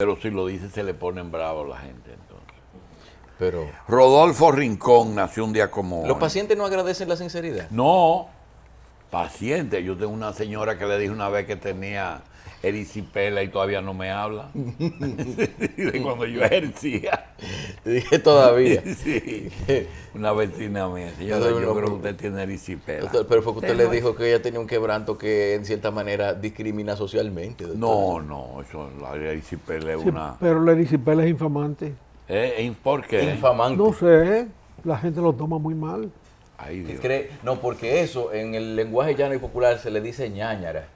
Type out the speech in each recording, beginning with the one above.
Pero si lo dice se le ponen bravos la gente entonces. Pero Rodolfo Rincón nació un día como los hoy. pacientes no agradecen la sinceridad. No, paciente. Yo tengo una señora que le dije una vez que tenía erisipela y todavía no me habla. De cuando yo ejercía. Te dije todavía. Sí, una vecina mía. Señora, yo creo que usted tiene erisipela. Doctor, pero fue que usted le dijo que ella tenía un quebranto que en cierta manera discrimina socialmente. Doctor. No, eso, la erisipela es Sí, una... pero la erisipela es infamante. ¿Por qué? Infamante. No sé, la gente lo toma muy mal. Ay, Que Dios. no, porque eso en el lenguaje llano y popular se le dice ñáñara.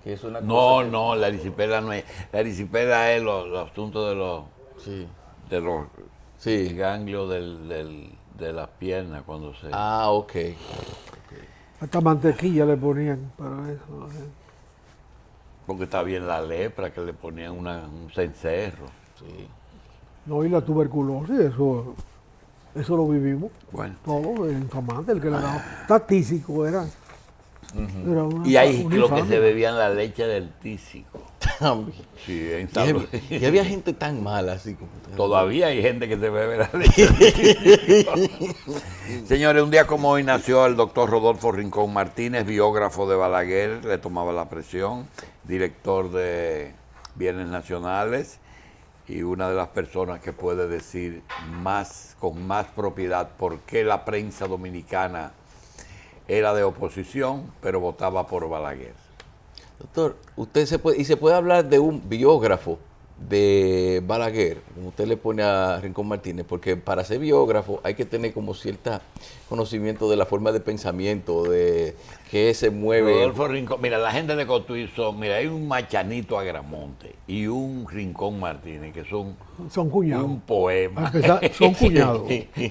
Que es una No, cosa que- no, la erisipela no es. La erisipela es los asuntos Sí. de los Sí. ganglios de las piernas cuando se... Ah, ok. Hasta mantequilla le ponían para eso. Porque está bien la lepra, que le ponían un cencerro. Sí. No, y la tuberculosis, eso lo vivimos. Bueno. Todo, es infamante, el que le daba. Está tísico, era. Era Y hay una lo que infamia. se bebían la leche del tísico. También. Sí, en Y salud. había, y había gente tan mala así como Todavía hay gente que se bebe la leche del tísico. Señores, un día como hoy nació el doctor Rodolfo Rincón Martínez, biógrafo de Balaguer, le tomaba la presión, director de Bienes Nacionales y una de las personas que puede decir con más propiedad por qué la prensa dominicana era de oposición, pero votaba por Balaguer. Doctor, se puede hablar de un biógrafo de Balaguer, como usted le pone a Rincón Martínez, porque para ser biógrafo hay que tener como cierto conocimiento de la forma de pensamiento, de qué se mueve. Rodolfo Rincón, mira, la gente de Cotuí mira, hay un Machanito Agramonte y un Rincón Martínez, que son Son cuñados. un poema. A empezar, son cuñados.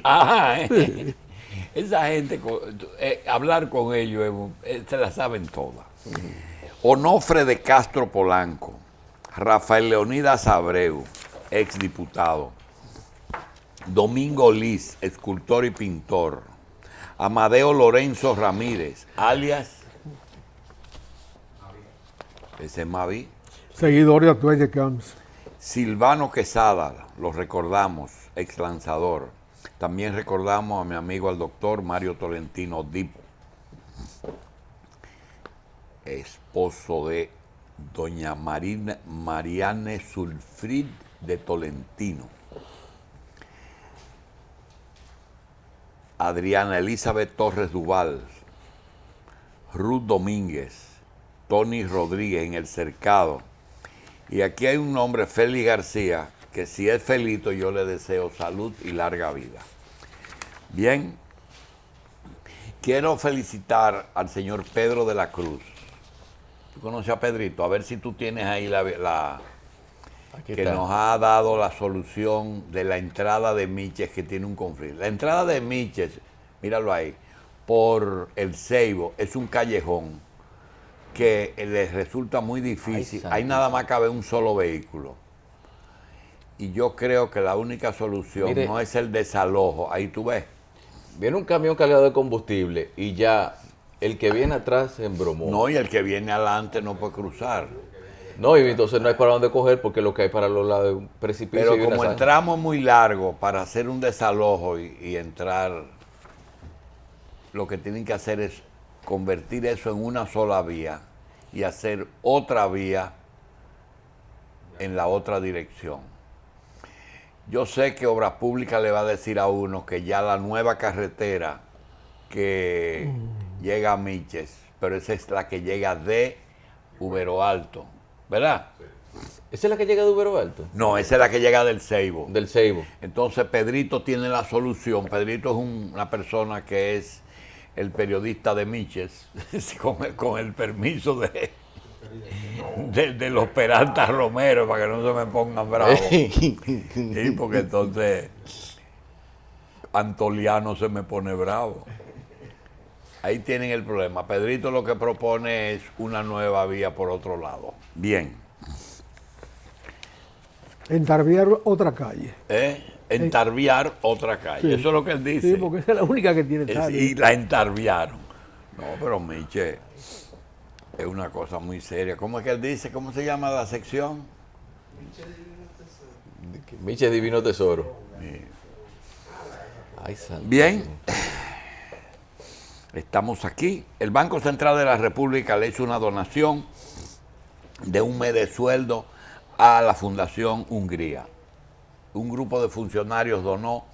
Ajá, esa gente, hablar con ellos, se la saben todas. Onofre de Castro Polanco, Rafael Leonidas Abreu, exdiputado, Domingo Liz, escultor y pintor, Amadeo Lorenzo Ramírez, alias, ese es Mavi, Seguidor de Atuelle Camps. Silvano Quesada, lo recordamos, ex lanzador. También recordamos a mi amigo al doctor Mario Tolentino Dip, esposo de doña Mariane Sulfrid de Tolentino. Adriana Elizabeth Torres Duval, Ruth Domínguez, Tony Rodríguez en El Cercado. Y aquí hay un nombre, Félix García, que si es Felito yo le deseo salud y larga vida. Bien, quiero felicitar al señor Pedro de la Cruz. ¿Tú conoces a Pedrito? A ver si tú tienes ahí Aquí que está. nos ha dado la solución de la entrada de Miches, que tiene un conflicto. La entrada de Miches, míralo ahí, por el Ceibo, es un callejón que les resulta muy difícil. Ay, Ahí nada más cabe un solo vehículo. Y yo creo que la única solución Mire, no es el desalojo. Ahí tú ves. Viene un camión cargado de combustible y ya el que viene atrás se embromó. No, y el que viene adelante no puede cruzar. No, y entonces no hay para dónde coger porque lo que hay para los lados es un precipicio. Pero y una como zanja. entramos muy largo para hacer un desalojo y entrar, lo que tienen que hacer es convertir eso en una sola vía y hacer otra vía en la otra dirección. Yo sé que Obras Públicas le va a decir a uno que ya la nueva carretera que llega a Miches, pero esa es la que llega de Ubero Alto, ¿verdad? ¿Esa es la que llega de Ubero Alto? No, esa es la que llega del Ceibo. Del Ceibo. Entonces Pedrito tiene la solución. Pedrito es una persona que es el periodista de Miches, con el permiso de los Peralta Romero, para que no se me pongan bravos. Sí, porque entonces Antoliano se me pone bravo. Ahí tienen el problema. Pedrito lo que propone es una nueva vía por otro lado. Bien. Entarviar otra calle. Entarviar otra calle. Sí. Eso es lo que él dice. Sí, porque esa es la única que tiene calle. Y la entarviaron. No, pero Miche, es una cosa muy seria. ¿Cómo es que él dice? ¿Cómo se llama la sección? Miche Divino Tesoro. Ay, santo. Bien, estamos aquí. El Banco Central de la República le hizo una donación de un mes de sueldo a la Fundación Hungría. Un grupo de funcionarios donó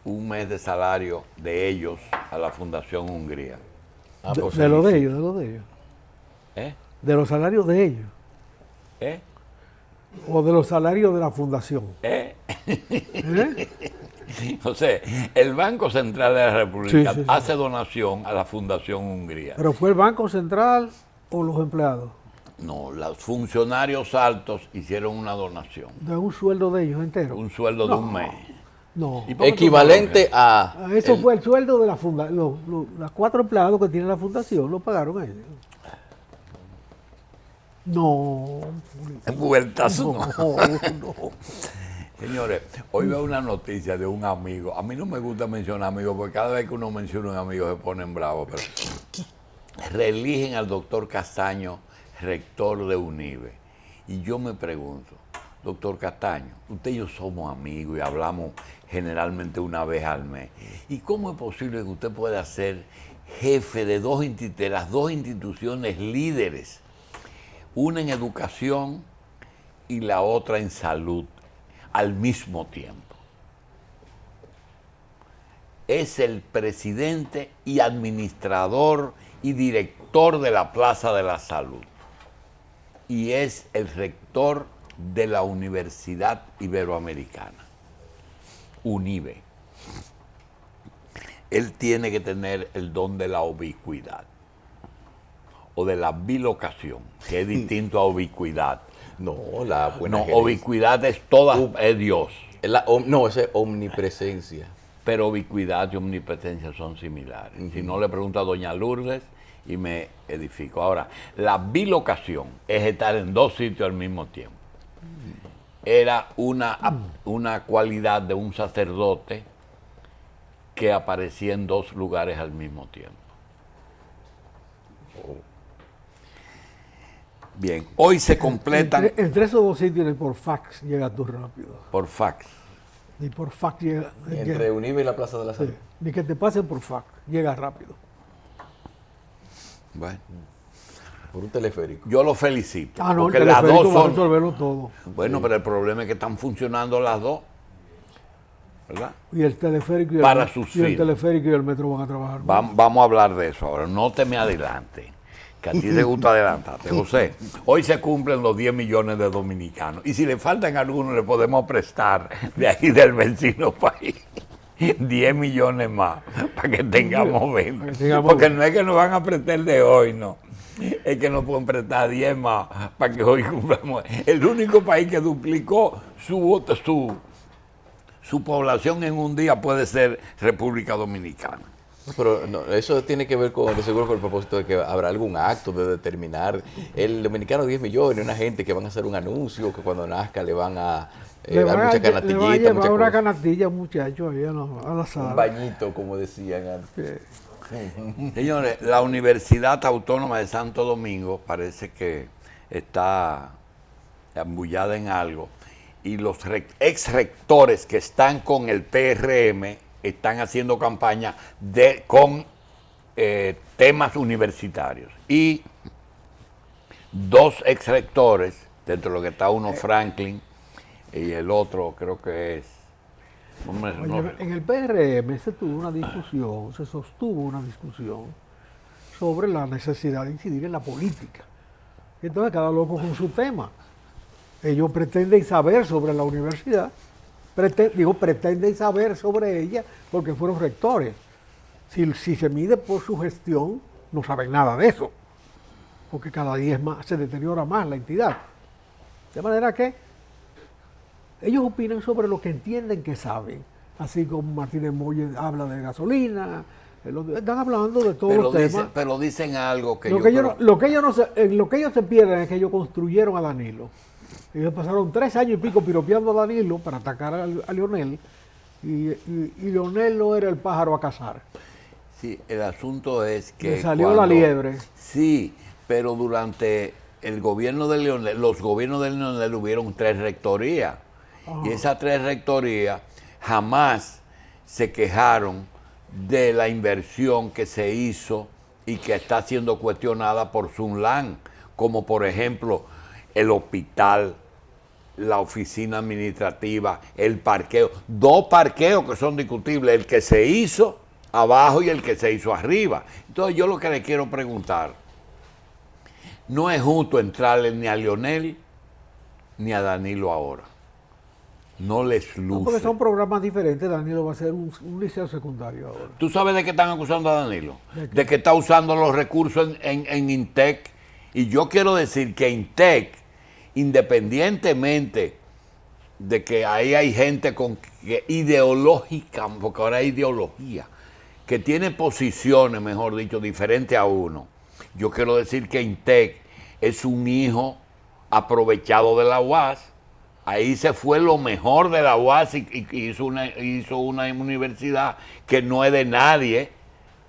un mes de salario de ellos a la Fundación Hungría. De lo de ellos, de lo de ellos. ¿Eh? De los salarios de ellos. ¿Eh? O de los salarios de la fundación. ¿Eh? ¿Eh? O sea, el Banco Central de la República Sí, sí, sí. hace donación a la Fundación Hungría. ¿Pero fue el Banco Central o los empleados? No, los funcionarios altos hicieron una donación. De un sueldo de ellos entero. Un sueldo de un mes. No. ¿Y por qué tú Equivalente no a... Eso fue el sueldo de la fundación. Los 4 empleados que tiene la fundación lo pagaron ellos. No. Vueltas No, no. no. Señores, hoy veo una noticia de un amigo. A mí no me gusta mencionar amigos, porque cada vez que uno menciona un amigo se ponen bravos, pero reeligen al doctor Castaño, rector de UNIBE. Y yo me pregunto, doctor Castaño, usted y yo somos amigos y hablamos generalmente una vez al mes. ¿Y cómo es posible que usted pueda ser jefe de las dos instituciones líderes, una en educación y la otra en salud, al mismo tiempo? Es el presidente y administrador y director de la Plaza de la Salud. Y es el rector de la Universidad Iberoamericana, UNIBE. Él tiene que tener el don de la ubicuidad o de la bilocación, que es distinto a ubicuidad. No, la buena No, gerencia. ubicuidad es toda, es Dios. No, esa es omnipresencia. Pero ubicuidad y omnipresencia son similares. Si no, le pregunto a doña Lourdes y me edifico. Ahora, la bilocación es estar en dos sitios al mismo tiempo. Era una cualidad de un sacerdote que aparecía en dos lugares al mismo tiempo. Bien, hoy se completan Entre esos dos sitios ni por fax llegas tú rápido. por fax. Ni por fax llega. Entre Unive y la Plaza de la Salud. Sí, ni que te pasen por fax, llega rápido. Bueno, Por un teleférico. yo lo felicito. Ah, no, porque el las teleférico dos va a son. resolverlo todo. Bueno, pero el problema es que están funcionando las dos. ¿Verdad? Y el teleférico y Para el, sus y el fines. teleférico y el metro van a trabajar. Vamos a hablar de eso ahora. No te me adelante, que a ti te gusta adelantarte. José, hoy se cumplen los 10 millones de dominicanos. Y si le faltan algunos, le podemos prestar de ahí del vecino país 10 millones más para que tengamos 20. Para que tengamos Porque 20. no es que nos van a prestar el de hoy, no. Es que nos pueden prestar 10 más para que hoy cumplamos. El único país que duplicó su población en un día puede ser República Dominicana. Pero no, eso tiene que ver de seguro con el propósito de que habrá algún acto de determinar el dominicano 10 millones, una gente que van a hacer un anuncio, que cuando nazca le van a Le dar van mucha a canastillita, llevar mucha una cosa. canastilla, muchachos, ahí a la Un sala. bañito, como decían antes. Señores, la Universidad Autónoma de Santo Domingo parece que está embullada en algo y los ex rectores que están con el PRM están haciendo campaña con temas universitarios. Y dos ex rectores, dentro de lo que está uno Franklin y el otro creo que es... Oye, en el PRM se sostuvo una discusión sobre la necesidad de incidir en la política. Entonces cada loco con su tema. Ellos pretenden saber sobre la universidad, pretenden saber sobre ella porque fueron rectores. Si se mide por su gestión, no saben nada de eso, porque cada día se deteriora más la entidad. De manera que ellos opinan sobre lo que entienden que saben, así como Martínez Molle habla de gasolina, están hablando de todos los temas. Pero dicen algo que Lo que ellos se pierden es que ellos construyeron a Danilo. Ellos pasaron 3 años y pico piropeando a Danilo para atacar a Leonel, y Leonel no era el pájaro a cazar. Sí, el asunto es que... Le salió la liebre. Sí, pero durante el gobierno de Leonel, los gobiernos de Leonel hubieron 3 rectorías Y esas 3 rectorías jamás se quejaron de la inversión que se hizo y que está siendo cuestionada por Sunlan, como por ejemplo el hospital, la oficina administrativa, el parqueo. 2 parqueos que son discutibles, el que se hizo abajo y el que se hizo arriba. Entonces yo lo que le quiero preguntar, no es justo entrarle ni a Leonel ni a Danilo ahora. No les luce. No, porque son programas diferentes. Danilo va a ser un liceo secundario ahora. ¿Tú sabes de qué están acusando a Danilo? De que está usando los recursos en INTEC. Y yo quiero decir que INTEC, independientemente de que ahí hay gente con que ideológica, porque ahora hay ideología, que tiene posiciones, mejor dicho, diferentes a uno. Yo quiero decir que INTEC es un hijo aprovechado de la UAS. Ahí se fue lo mejor de la UAS y hizo una universidad que no es de nadie,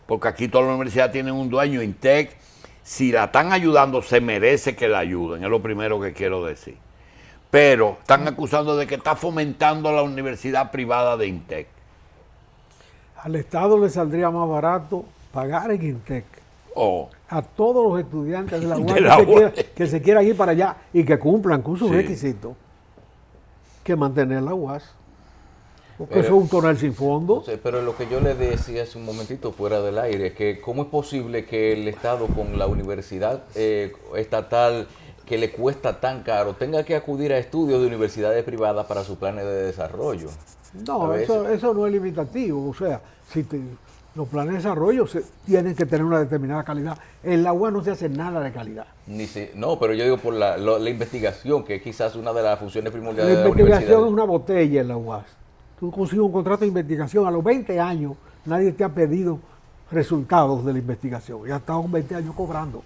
porque aquí todas las universidades tienen un dueño. INTEC, si la están ayudando, se merece que la ayuden, es lo primero que quiero decir. Pero están acusando de que está fomentando la universidad privada de INTEC. Al Estado le saldría más barato pagar en INTEC a todos los estudiantes de la UAS que se quieran ir para allá y que cumplan con sus requisitos, que mantener la UAS. Porque eso es un tonel sin fondo. Pero lo que yo le decía hace un momentito fuera del aire es que cómo es posible que el Estado con la universidad estatal que le cuesta tan caro tenga que acudir a estudios de universidades privadas para sus planes de desarrollo. No, eso no es limitativo. O sea, los planes de desarrollo tienen que tener una determinada calidad. En la UAS no se hace nada de calidad. No, pero yo digo por la investigación, que es quizás una de las funciones primordiales de la universidad. La investigación es una botella en la UAS. Tú consigues un contrato de investigación, a los 20 años nadie te ha pedido resultados de la investigación. Ya estado 20 años cobrando.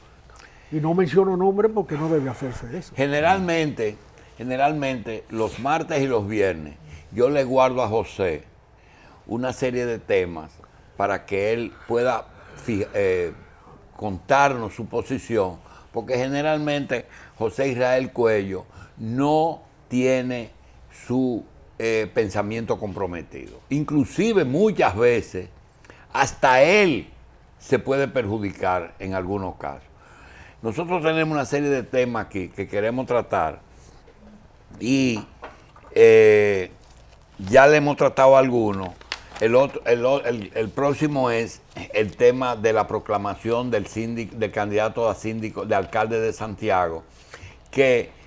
Y no menciono nombres porque no debe hacerse eso. Generalmente, los martes y los viernes, yo le guardo a José una serie de temas para que él pueda contarnos su posición, porque generalmente José Israel Cuello no tiene su pensamiento comprometido. Inclusive muchas veces hasta él se puede perjudicar en algunos casos. Nosotros tenemos una serie de temas aquí que queremos tratar y ya le hemos tratado algunos. El próximo es el tema de la proclamación del candidato a síndico, de alcalde de Santiago, que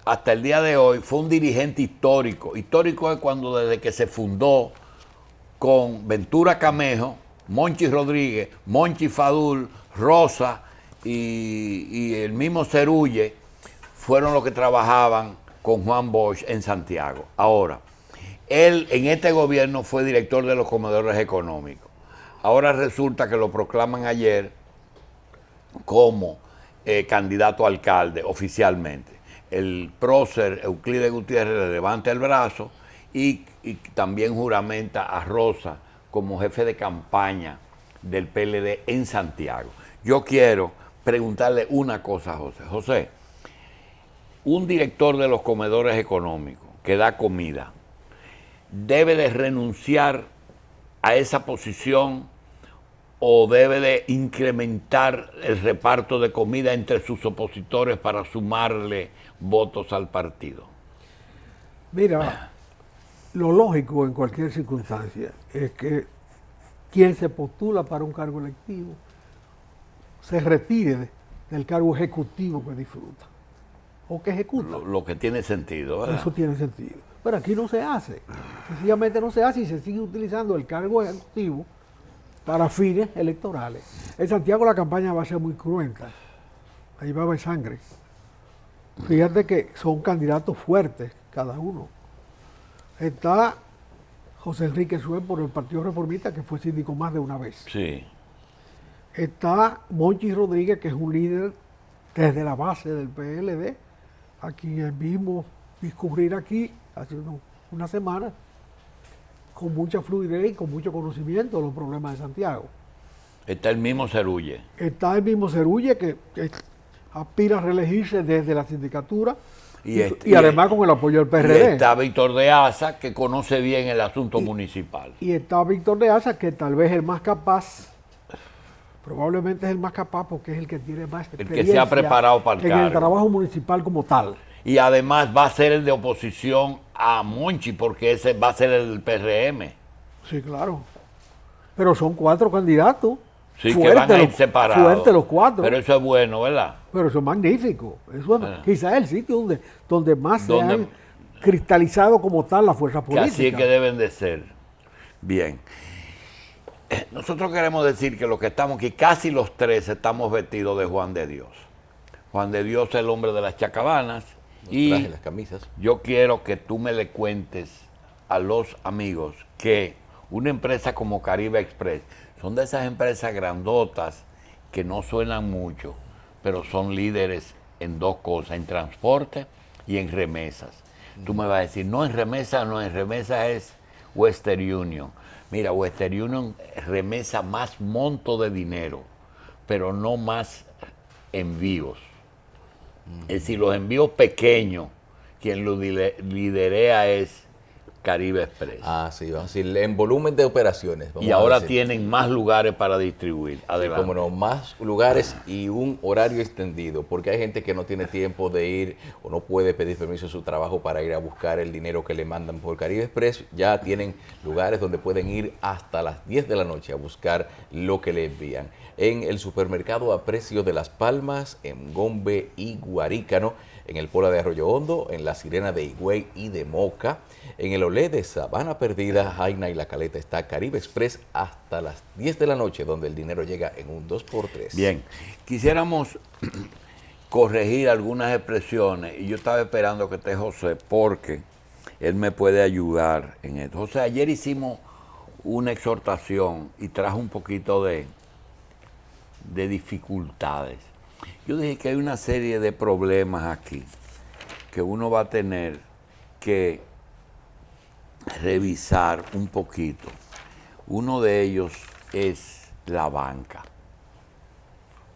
hasta el día de hoy fue un dirigente histórico. Histórico es cuando desde que se fundó con Ventura Camejo, Monchi Rodríguez, Monchi Fadul, Rosa y el mismo Cerulle fueron los que trabajaban con Juan Bosch en Santiago. Ahora, él en este gobierno fue director de los comedores económicos. Ahora resulta que lo proclaman ayer como candidato a alcalde oficialmente. El prócer Euclides Gutiérrez le levanta el brazo y también juramenta a Rosa como jefe de campaña del PLD en Santiago. Yo quiero preguntarle una cosa a José. José, un director de los comedores económicos que da comida, ¿debe de renunciar a esa posición o debe de incrementar el reparto de comida entre sus opositores para sumarle votos al partido? Mira, lo lógico en cualquier circunstancia es que quien se postula para un cargo electivo se retire del cargo ejecutivo que disfruta o que ejecuta. Lo que tiene sentido, ¿verdad? Eso tiene sentido. Pero aquí no se hace. Sencillamente no se hace y se sigue utilizando el cargo ejecutivo para fines electorales. En Santiago la campaña va a ser muy cruenta. Ahí va a haber sangre. Fíjate que son candidatos fuertes cada uno. Está José Enrique Suez por el Partido Reformista, que fue síndico más de una vez. Sí. Está Monchi Rodríguez, que es un líder desde la base del PLD, a quien vimos discurrir aquí hace una semana, con mucha fluidez y con mucho conocimiento de los problemas de Santiago. Está el mismo Cerulle. Está el mismo Cerulle, que aspira a reelegirse desde la sindicatura Y además con el apoyo del PRD. Y está Víctor de Asa, que conoce bien el asunto municipal. Y está Víctor de Asa, que tal vez es el más capaz, probablemente es el más capaz porque es el que tiene más experiencia el que se ha preparado para el en cargo. el trabajo municipal como tal. Y además va a ser el de oposición a Monchi, porque ese va a ser el PRM. Sí, claro. Pero son 4 candidatos. Sí, que van a ir separados. Fuertes los 4. Pero eso es bueno, ¿verdad? Pero eso es magnífico. Eso es quizás el sitio donde más se han cristalizado como tal las fuerzas políticas. Que así es que deben de ser. Bien. Nosotros queremos decir que los que estamos aquí, casi los 3 estamos vestidos de Juan de Dios. Juan de Dios es el hombre de las chacabanas. Y las camisas. Yo quiero que tú me le cuentes a los amigos que una empresa como Caribe Express son de esas empresas grandotas que no suenan mucho, pero son líderes en 2 cosas, en transporte y en remesas. Tú me vas a decir, no, en remesas es Western Union. Mira, Western Union remesa más monto de dinero, pero no más envíos. Es decir, los envíos pequeños, quien lo liderea es Caribe Express. Ah, sí, vamos a decir, en volumen de operaciones. Y ahora tienen más lugares para distribuir. Adelante. Como no, más lugares y un horario extendido, porque hay gente que no tiene tiempo de ir o no puede pedir permiso de su trabajo para ir a buscar el dinero que le mandan por Caribe Express. Ya tienen lugares donde pueden ir hasta las 10 de la noche a buscar lo que le envían. En el supermercado Aprecio de Las Palmas, en Gombe y Guarícano, en el Pola de Arroyo Hondo, en La Sirena de Higüey y de Moca, en el Olé de Sabana Perdida, Jaina y La Caleta está Caribe Express hasta las 10 de la noche, donde el dinero llega en un 2x3. Bien, quisiéramos corregir algunas expresiones y yo estaba esperando que esté José porque él me puede ayudar en esto. José, ayer hicimos una exhortación y trajo un poquito de dificultades. Yo dije que hay una serie de problemas aquí que uno va a tener que revisar un poquito. Uno de ellos es la banca.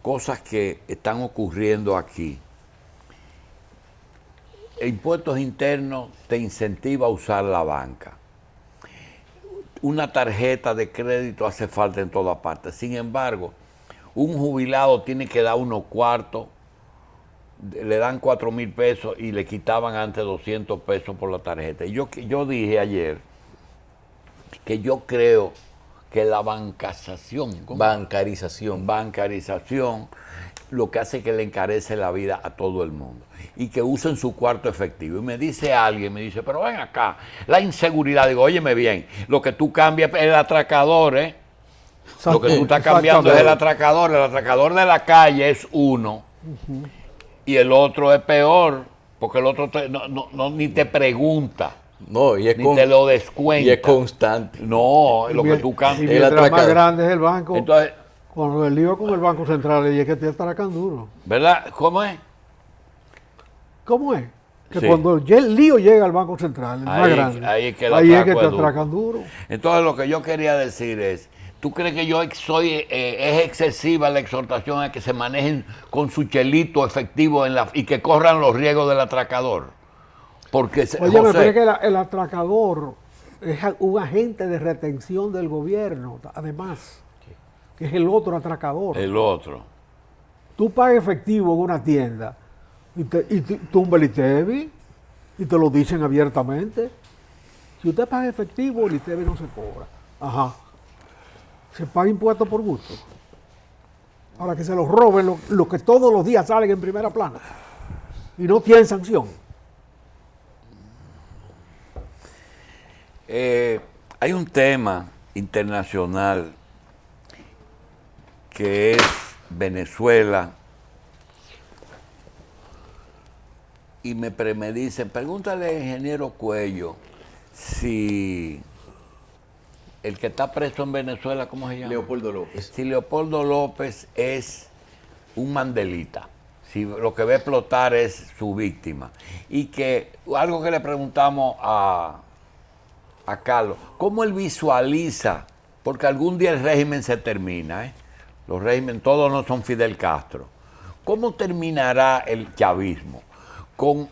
Cosas que están ocurriendo aquí. Impuestos internos te incentiva a usar la banca. Una tarjeta de crédito hace falta en todas partes. Sin embargo, un jubilado tiene que dar unos cuartos, le dan 4,000 pesos y le quitaban antes 200 pesos por la tarjeta. Y yo dije ayer que yo creo que la bancarización lo que hace es que le encarece la vida a todo el mundo y que usen su cuarto efectivo. Y me dice alguien, pero ven acá, la inseguridad. Digo, óyeme bien, lo que tú cambias es el atracador, ¿eh? Lo que tú estás cambiando es el atracador de la calle es uno y el otro es peor, porque el otro ni te pregunta. No, y ni te lo descuenta. Y es constante. No, lo que tú cambias. Y mientras más grande es el banco, entonces, cuando el lío con el Banco Central y es que te atracan duro. ¿Verdad? ¿Cómo es? ¿Cómo es? Que sí. Cuando el lío llega al Banco Central, el más grande, ahí es que te atracan duro. Entonces lo que yo quería decir es, ¿tú crees que es excesiva la exhortación a que se manejen con su chelito efectivo y que corran los riesgos del atracador? Porque, oye, me parece que el atracador es un agente de retención del gobierno, además, que es el otro atracador. El otro. Tú pagas efectivo en una tienda y tumba el ITEVI y te lo dicen abiertamente. Si usted paga efectivo, el ITEVI no se cobra. Ajá. Se paga impuestos por gusto. Ahora que se los roben lo que todos los días salen en primera plana y no tienen sanción. Hay un tema internacional que es Venezuela y me dicen, pregúntale al ingeniero Cuello si el que está preso en Venezuela, ¿cómo se llama? Leopoldo López. Si Leopoldo López es un Mandelita, si lo que ve explotar es su víctima. Y que algo que le preguntamos a Carlos, ¿cómo él visualiza? Porque algún día el régimen se termina, ¿eh? Los regímenes, todos no son Fidel Castro. ¿Cómo terminará el chavismo? Con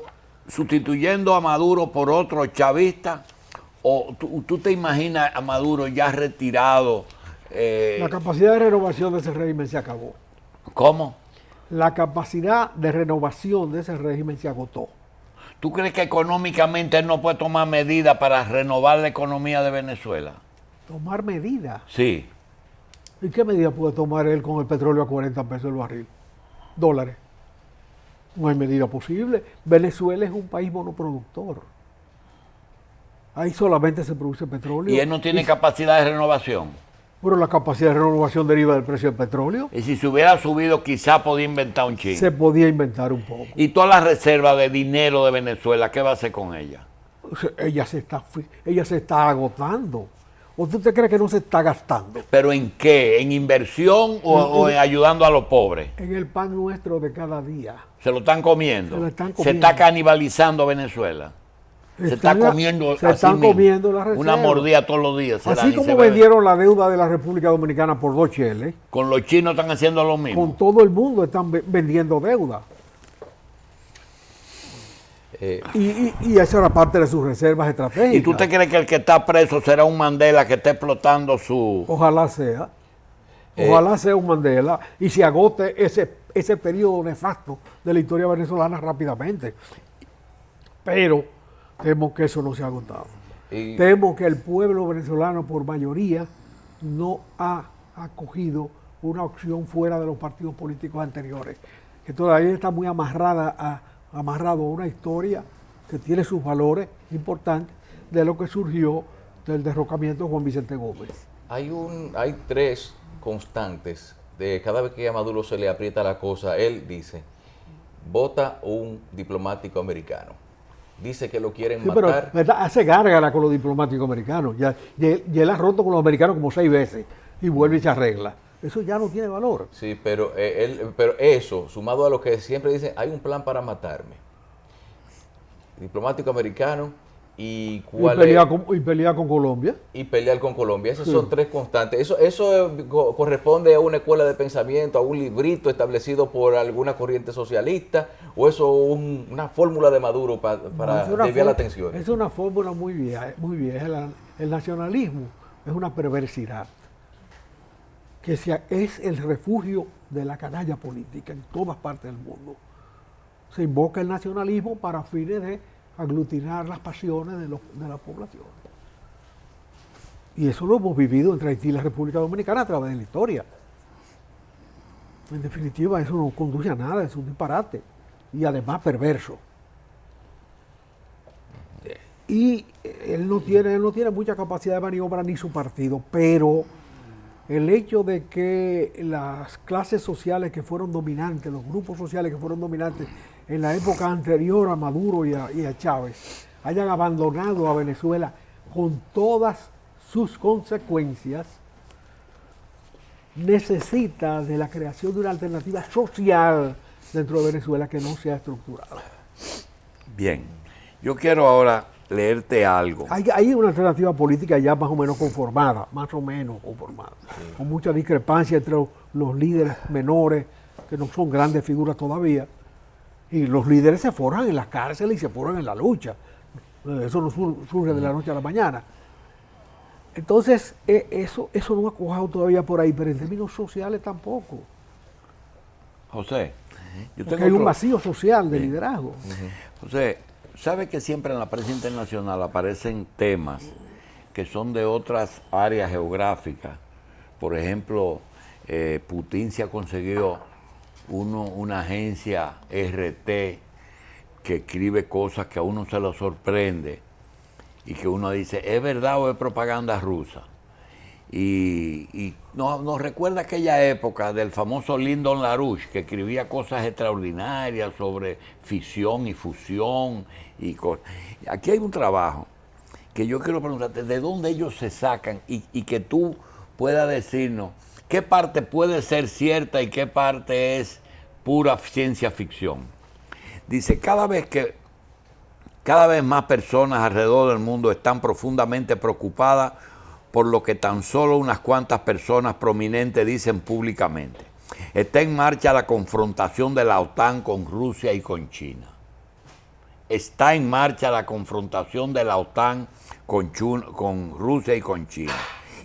sustituyendo a Maduro por otro chavista, o tú te imaginas a Maduro ya retirado? La capacidad de renovación de ese régimen se acabó. ¿Cómo? La capacidad de renovación de ese régimen se agotó. ¿Tú crees que económicamente él no puede tomar medidas para renovar la economía de Venezuela? ¿Tomar medidas? Sí. ¿Y qué medidas puede tomar él con el petróleo a 40 pesos el barril? Dólares. No hay medida posible. Venezuela es un país monoproductor. Ahí solamente se produce petróleo. ¿Y él no tiene capacidad de renovación? Pero la capacidad de renovación deriva del precio del petróleo. Y si se hubiera subido, quizá podía inventar un chingo. Se podía inventar un poco. ¿Y todas las reservas de dinero de Venezuela, qué va a hacer con ella? O sea, ella se está agotando. ¿O tú te crees que no se está gastando? ¿Pero en qué? ¿En inversión o en ayudando a los pobres? En el pan nuestro de cada día. ¿Se lo están comiendo? Se lo están ¿Se comiendo. está canibalizando Venezuela? Se está comiendo se están mismo. comiendo las reservas. Una mordida todos los días. Así como vendieron la deuda de la República Dominicana por 2 cheles. Con los chinos están haciendo lo mismo. Con todo el mundo están vendiendo deuda. Y esa era parte de sus reservas estratégicas. ¿Y tú te crees que el que está preso será un Mandela que está explotando su... Ojalá sea. Ojalá sea un Mandela y se agote ese periodo nefasto de la historia venezolana rápidamente. Pero temo que eso no se ha agotado. Temo que el pueblo venezolano por mayoría no ha acogido una opción fuera de los partidos políticos anteriores, que todavía está muy amarrado a una historia que tiene sus valores importantes de lo que surgió del derrocamiento de Juan Vicente Gómez. Hay 3 constantes de cada vez que a Maduro se le aprieta la cosa. Él dice, vota un diplomático americano. Dice que lo quieren matar. Pero hace gárgara con los diplomáticos americanos. Ya él ha roto con los americanos como 6 veces y vuelve y se arregla. Eso ya no tiene valor. Sí, pero eso, sumado a lo que siempre dice, hay un plan para matarme. Diplomático americano y pelea con Colombia. Y pelear con Colombia. Esas son 3 constantes. Eso corresponde a una escuela de pensamiento, a un librito establecido por alguna corriente socialista, o eso es una fórmula de Maduro para desviar la atención. Es una fórmula muy vieja. El nacionalismo es una perversidad que es el refugio de la canalla política en todas partes del mundo. Se invoca el nacionalismo para fines de aglutinar las pasiones de la población. Y eso lo hemos vivido entre Haití y la República Dominicana a través de la historia. En definitiva, eso no conduce a nada, es un disparate y además perverso. Y él no tiene mucha capacidad de maniobra ni su partido, pero el hecho de que las clases sociales que fueron dominantes, los grupos sociales que fueron dominantes en la época anterior a Maduro y a Chávez, hayan abandonado a Venezuela con todas sus consecuencias, necesita de la creación de una alternativa social dentro de Venezuela que no sea estructurada. Bien, yo quiero ahora leerte algo. Hay una alternativa política ya más o menos conformada, con mucha discrepancia entre los líderes menores, que no son grandes figuras todavía, y los líderes se forjan en las cárceles y se forjan en la lucha. Eso no surge de la noche a la mañana. Entonces, eso no ha cuajado todavía por ahí, pero en términos sociales tampoco. José, hay un vacío social de liderazgo. José, ¿sabe que siempre en la prensa internacional aparecen temas que son de otras áreas geográficas? Por ejemplo, Putin se ha conseguido una agencia RT que escribe cosas que a uno se lo sorprende y que uno dice, ¿es verdad o es propaganda rusa? Y nos recuerda aquella época del famoso Lyndon LaRouche, que escribía cosas extraordinarias sobre fisión y fusión y cosas. Aquí hay un trabajo que yo quiero preguntarte, ¿de dónde ellos se sacan? Y que tú puedas decirnos qué parte puede ser cierta y qué parte es pura ciencia ficción. Dice, cada vez más personas alrededor del mundo están profundamente preocupadas por lo que tan solo unas cuantas personas prominentes dicen públicamente. Está en marcha la confrontación de la OTAN con Rusia y con China. está en marcha la confrontación de la OTAN con Rusia y con China.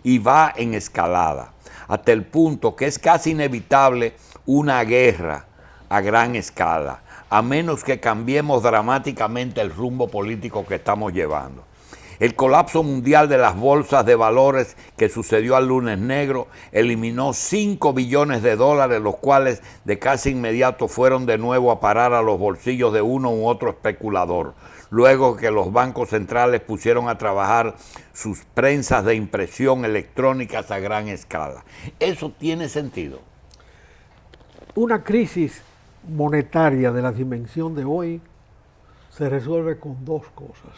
Y va en escalada, hasta el punto que es casi inevitable una guerra a gran escala, a menos que cambiemos dramáticamente el rumbo político que estamos llevando. El colapso mundial de las bolsas de valores que sucedió al lunes negro eliminó 5 billones de dólares, los cuales de casi inmediato fueron de nuevo a parar a los bolsillos de uno u otro especulador, luego que los bancos centrales pusieron a trabajar sus prensas de impresión electrónicas a gran escala. ¿Eso tiene sentido? Una crisis monetaria de la dimensión de hoy se resuelve con dos cosas.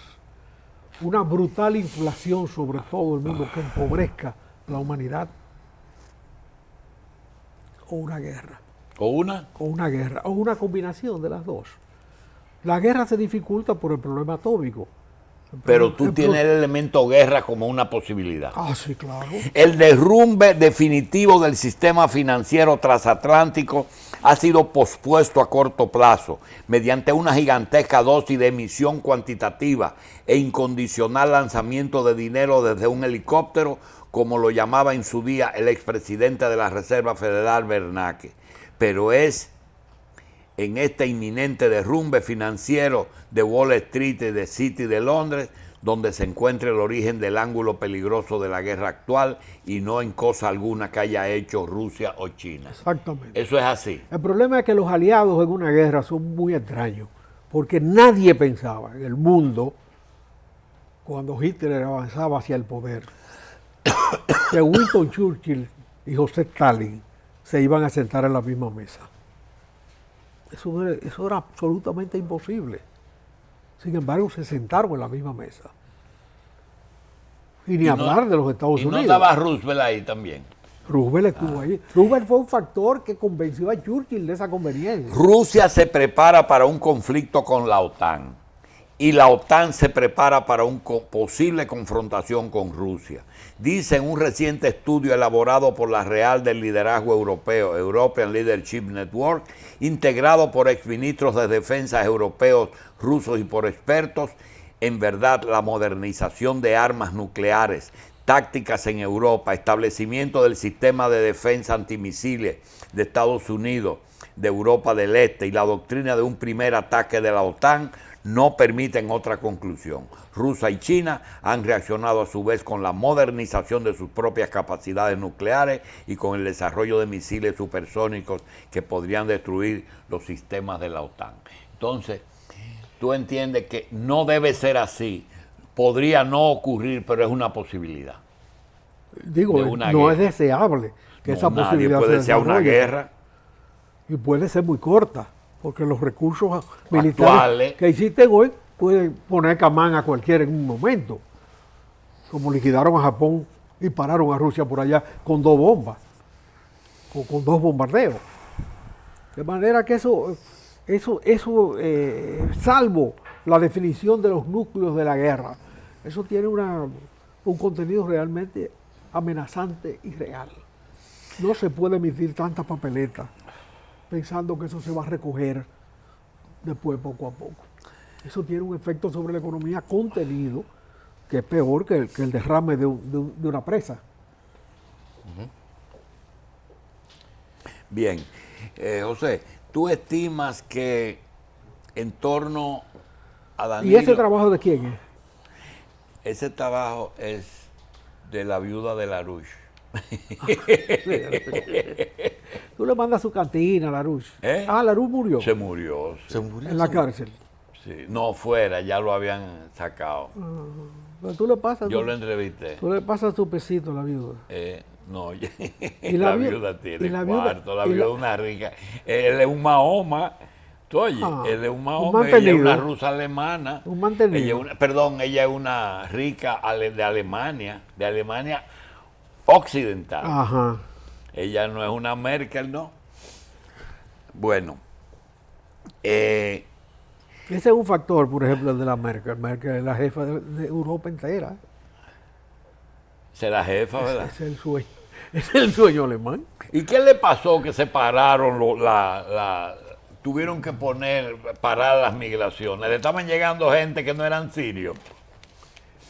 Una brutal inflación sobre todo el mundo que empobrezca la humanidad, o una guerra. ¿O una? O una guerra, o una combinación de las dos. La guerra se dificulta por el problema atómico. Pero tú tienes el elemento guerra como una posibilidad. Ah, sí, claro. El derrumbe definitivo del sistema financiero transatlántico ha sido pospuesto a corto plazo mediante una gigantesca dosis de emisión cuantitativa e incondicional lanzamiento de dinero desde un helicóptero, como lo llamaba en su día el expresidente de la Reserva Federal, Bernanke. Pero es en este inminente derrumbe financiero de Wall Street y de City de Londres donde se encuentra el origen del ángulo peligroso de la guerra actual y no en cosa alguna que haya hecho Rusia o China. Exactamente. Eso es así. El problema es que los aliados en una guerra son muy extraños, porque nadie pensaba en el mundo, cuando Hitler avanzaba hacia el poder, que Winston Churchill y José Stalin se iban a sentar en la misma mesa. Eso era absolutamente imposible. Sin embargo, se sentaron en la misma mesa. Y ni hablar de los Estados Unidos. ¿Y no estaba Roosevelt ahí también? Roosevelt estuvo ahí. Roosevelt fue un factor que convenció a Churchill de esa conveniencia. Rusia se prepara para un conflicto con la OTAN. Y la OTAN se prepara para una posible confrontación con Rusia. Dice en un reciente estudio elaborado por la Real del Liderazgo Europeo, European Leadership Network, integrado por exministros de defensa europeos, rusos y por expertos, en verdad la modernización de armas nucleares, tácticas en Europa, establecimiento del sistema de defensa antimisiles de Estados Unidos, de Europa del Este y la doctrina de un primer ataque de la OTAN no permiten otra conclusión. Rusia y China han reaccionado a su vez con la modernización de sus propias capacidades nucleares y con el desarrollo de misiles supersónicos que podrían destruir los sistemas de la OTAN. Entonces, tú entiendes que no debe ser así. Podría no ocurrir, pero es una posibilidad. Digo, no es deseable que esa posibilidad puede ser una guerra. Y puede ser muy corta, porque los recursos militares que existen hoy pueden poner camán a cualquiera en un momento. Como liquidaron a Japón y pararon a Rusia por allá con 2 bombas, o con 2 bombardeos. De manera que eso salvo la definición de los núcleos de la guerra, eso tiene un contenido realmente amenazante y real. No se puede emitir tanta papeleta pensando que eso se va a recoger después poco a poco. Eso tiene un efecto sobre la economía contenido que es peor que el derrame de una presa. Bien. José, ¿tú estimas que en torno a Danilo... ¿Y ese trabajo de quién es? Ese trabajo es de la viuda de Larouche. Tú le mandas su cantina a Larouche. Larouche murió. Se murió. En la cárcel. Sí, no fuera, ya lo habían sacado. Pero tú le pasas. Yo lo entrevisté. Tú le pasas tu pesito a la viuda. No, ¿Y la viuda tiene cuarto, la viuda es una rica. Él es un Mahoma. Tú oye, él es un Mahoma, ella es una rusa alemana. Un mantenido. Ella es una rica de Alemania occidental. Ajá. Ella no es una Merkel, ¿no? Bueno. Ese es un factor, por ejemplo, el de la Merkel. Merkel es la jefa de Europa entera. Será jefa, ¿verdad? Ese es el sueño. Ese es el sueño alemán. ¿Y qué le pasó que separaron tuvieron que parar las migraciones. Le estaban llegando gente que no eran sirios.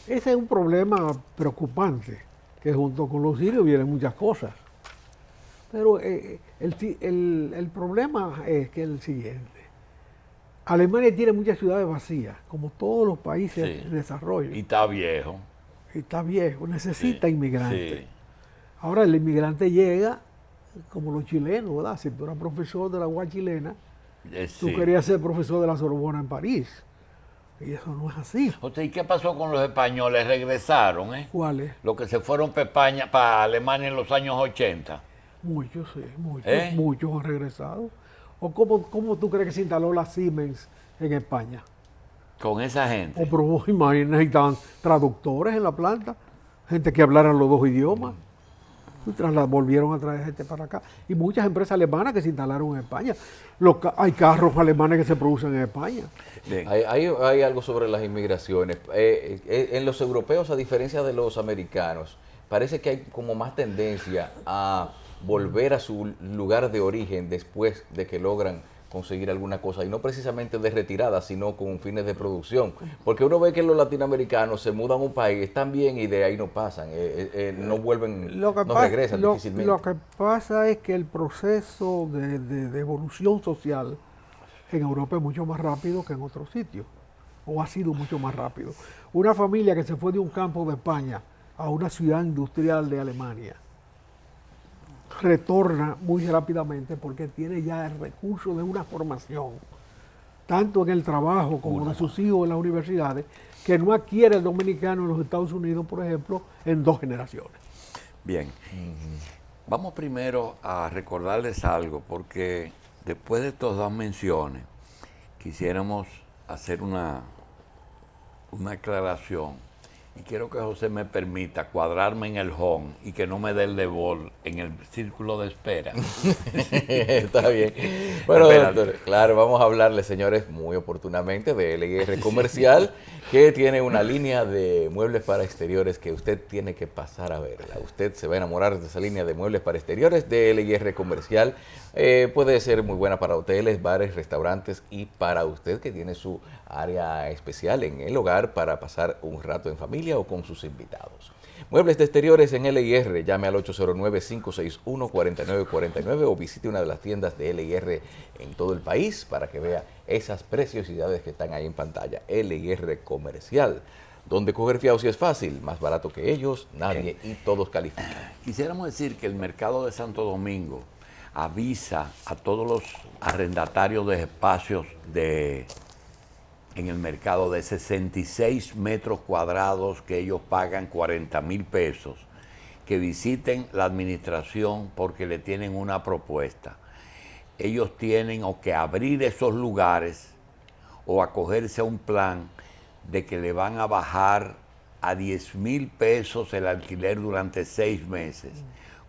Ese es un problema preocupante, que junto con los sirios vienen muchas cosas. Pero el problema es que es el siguiente. Alemania tiene muchas ciudades vacías, como todos los países en desarrollo. Y está viejo. Y está viejo, necesita inmigrantes. Sí. Ahora el inmigrante llega como los chilenos, ¿verdad? Si tú eras profesor de la UAS chilena, tú querías ser profesor de la Sorbona en París. Y eso no es así. ¿Y qué pasó con los españoles? ¿Regresaron? ¿Cuáles? Los que se fueron para Alemania en los años 80. Muchos, sí, muchos han regresado. ¿O cómo tú crees que se instaló la Siemens en España? Con esa gente. Pero imagínate, estaban traductores en la planta, gente que hablaran los dos idiomas. Volvieron a traer gente para acá. Y muchas empresas alemanas que se instalaron en España. Hay carros alemanes que se producen en España. Hay algo sobre las inmigraciones. En los europeos, a diferencia de los americanos, parece que hay como más tendencia a volver a su lugar de origen después de que logran conseguir alguna cosa, y no precisamente de retirada, sino con fines de producción, porque uno ve que los latinoamericanos se mudan a un país, están bien y de ahí no pasan, no vuelven, no regresan difícilmente. Lo que pasa es que el proceso de evolución social en Europa es mucho más rápido que en otros sitios, o ha sido mucho más rápido. Una familia que se fue de un campo de España a una ciudad industrial de Alemania retorna muy rápidamente porque tiene ya el recurso de una formación, tanto en el trabajo como de sus hijos en las universidades, que no adquiere el dominicano en los Estados Unidos, por ejemplo, en 2 generaciones. Bien. Vamos primero a recordarles algo, porque después de estas 2 menciones, quisiéramos hacer una aclaración. Y quiero que José me permita cuadrarme en el home y que no me dé el de bol en el círculo de espera. Está bien. Bueno, doctor, claro, vamos a hablarle, señores, muy oportunamente de LIR Comercial, que tiene una línea de muebles para exteriores que usted tiene que pasar a verla. Usted se va a enamorar de esa línea de muebles para exteriores de LIR Comercial. Puede ser muy buena para hoteles, bares, restaurantes y para usted que tiene su área especial en el hogar para pasar un rato en familia o con sus invitados. Muebles de exteriores en LIR, llame al 809-561-4949 o visite una de las tiendas de LIR en todo el país para que vea esas preciosidades que están ahí en pantalla. LIR Comercial, donde coger fiado si es fácil, más barato que ellos, nadie y todos califican. Quisiéramos decir que el mercado de Santo Domingo avisa a todos los arrendatarios de espacios en el mercado de 66 metros cuadrados que ellos pagan 40,000 pesos, que visiten la administración porque le tienen una propuesta. Ellos tienen o que abrir esos lugares o acogerse a un plan de que le van a bajar a 10,000 pesos el alquiler durante 6 meses,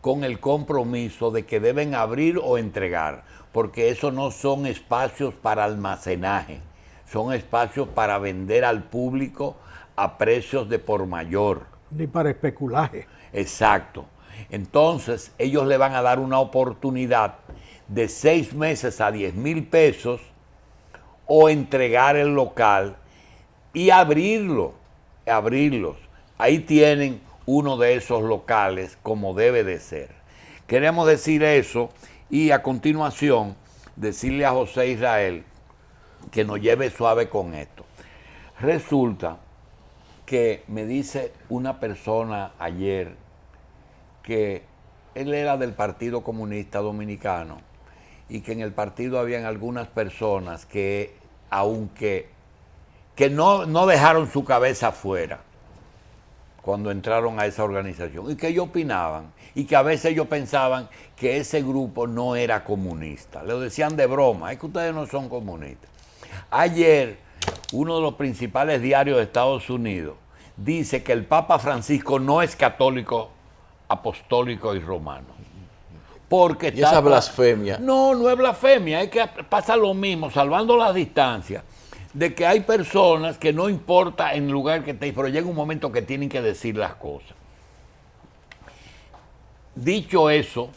con el compromiso de que deben abrir o entregar, porque esos no son espacios para almacenaje, son espacios para vender al público a precios de por mayor. Ni para especulaje. Exacto. Entonces, ellos le van a dar una oportunidad de 6 meses a 10,000 pesos o entregar el local y abrirlos. Ahí tienen uno de esos locales como debe de ser. Queremos decir eso y a continuación decirle a José Israel que nos lleve suave con esto. Resulta que me dice una persona ayer que él era del Partido Comunista Dominicano y que en el partido habían algunas personas que no dejaron su cabeza afuera cuando entraron a esa organización y que ellos opinaban y que a veces ellos pensaban que ese grupo no era comunista. Lo decían de broma, es que ustedes no son comunistas. Ayer, uno de los principales diarios de Estados Unidos dice que el Papa Francisco no es católico, apostólico y romano. Porque ¿Y esa blasfemia? No es blasfemia, es que pasa lo mismo, salvando las distancias, de que hay personas que no importa en el lugar que estés, pero llega un momento que tienen que decir las cosas. Dicho eso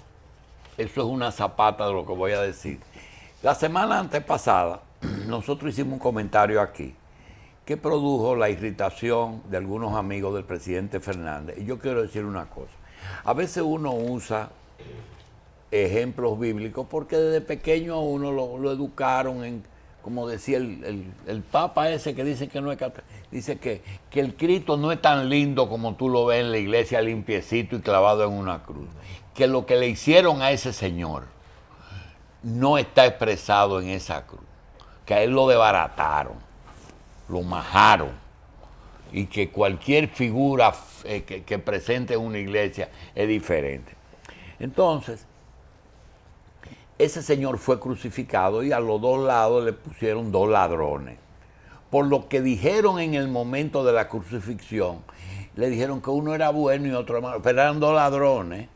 es una zapata de lo que voy a decir. La semana antepasada, nosotros hicimos un comentario aquí que produjo la irritación de algunos amigos del presidente Fernández. Y yo quiero decir una cosa. A veces uno usa ejemplos bíblicos porque desde pequeño a uno lo educaron en, como decía el papa ese que dice que no es católico, dice que el Cristo no es tan lindo como tú lo ves en la iglesia, limpiecito y clavado en una cruz. Que lo que le hicieron a ese señor no está expresado en esa cruz. Que a él lo desbarataron, lo majaron, y que cualquier figura que presente en una iglesia es diferente. Entonces, ese señor fue crucificado y a los dos lados le pusieron dos ladrones. Por lo que dijeron en el momento de la crucifixión, le dijeron que uno era bueno y otro malo, pero eran dos ladrones.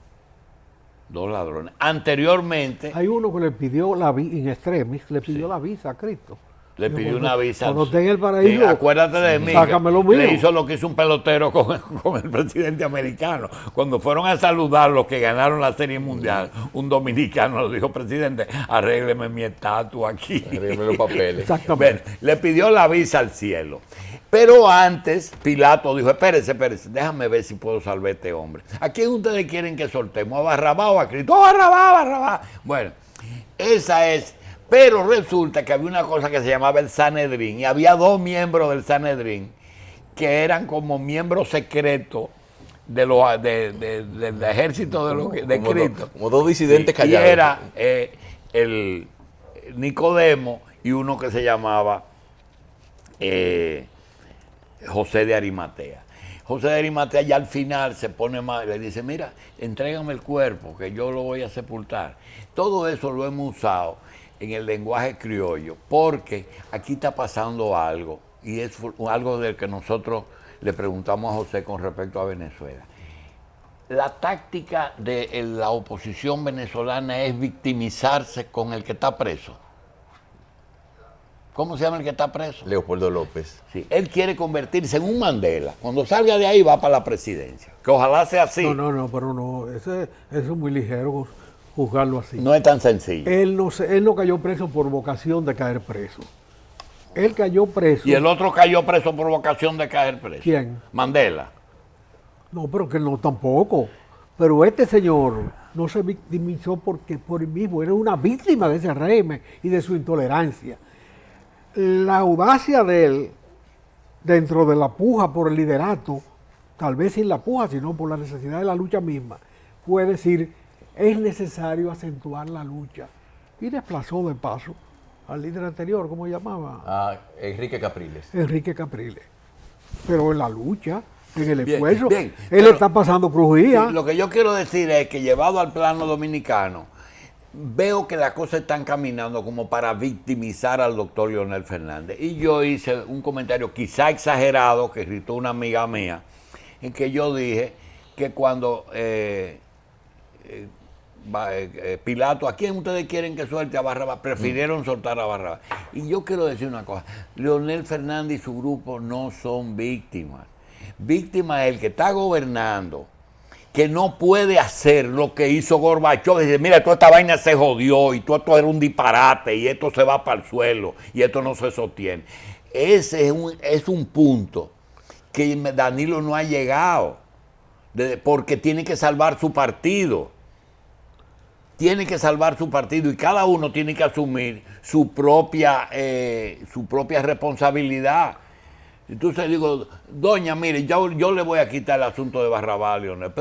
Dos ladrones. Anteriormente... Hay uno que le pidió in extremis, le pidió la visa a Cristo. Le pidió una visa. Cuando esté en el paraíso, sí, acuérdate de mí. Sácamelo mío. Le hizo lo que hizo un pelotero con el presidente americano. Cuando fueron a saludar los que ganaron la Serie Mundial, un dominicano le dijo, presidente, arrégleme mi estatua aquí. Arrégleme los papeles. Exactamente. Bueno, le pidió la visa al cielo. Pero antes, Pilato dijo, espérese, déjame ver si puedo salvar a este hombre. ¿A quién ustedes quieren que soltemos? ¿A Barrabás o a Cristo? ¡Oh, Barrabás! Bueno, esa es... Pero resulta que había una cosa que se llamaba el Sanedrín, y había dos miembros del Sanedrín que eran como miembros secretos del ejército de Cristo. Como dos disidentes callados. Y era el Nicodemo y uno que se llamaba José de Arimatea. José de Arimatea ya al final se pone mal y le dice, mira, entrégame el cuerpo que yo lo voy a sepultar. Todo eso lo hemos usado en el lenguaje criollo, porque aquí está pasando algo, y es algo del que nosotros le preguntamos a José con respecto a Venezuela. La táctica de la oposición venezolana es victimizarse con el que está preso. ¿Cómo se llama el que está preso? Leopoldo López. Sí, él quiere convertirse en un Mandela. Cuando salga de ahí va para la presidencia. Que ojalá sea así. No, pero no, eso es muy ligero juzgarlo así. No es tan sencillo. Él no cayó preso por vocación de caer preso. Él cayó preso. Y el otro cayó preso por vocación de caer preso. ¿Quién? Mandela. No, pero que no tampoco. Pero este señor no se victimizó porque por él mismo era una víctima de ese régimen y de su intolerancia. La audacia de él, dentro de la puja por el liderato, tal vez sin la puja, sino por la necesidad de la lucha misma, fue decir, es necesario acentuar la lucha. Y desplazó de paso al líder anterior, ¿cómo se llamaba? Enrique Capriles. Enrique Capriles. Pero en la lucha, en el Bien, esfuerzo, bien, él está pasando crujía. Sí, lo que yo quiero decir es que llevado al plano dominicano, veo que las cosas están caminando como para victimizar al doctor Leonel Fernández. Y yo hice un comentario quizá exagerado que irritó una amiga mía, en que yo dije que cuando Pilato, ¿a quién ustedes quieren que suelte a Barrabás? Prefirieron soltar a Barrabás. Y yo quiero decir una cosa, Leonel Fernández y su grupo no son víctimas. Víctima es el que está gobernando, que no puede hacer lo que hizo Gorbachov. Dice, mira, toda esta vaina se jodió y todo esto era un disparate y esto se va para el suelo y esto no se sostiene. Ese es un punto que Danilo no ha llegado, porque tiene que salvar su partido. Tiene que salvar su partido y cada uno tiene que asumir su propia responsabilidad. Entonces digo, doña, mire, yo le voy a quitar el asunto de Barrabás, Leonel,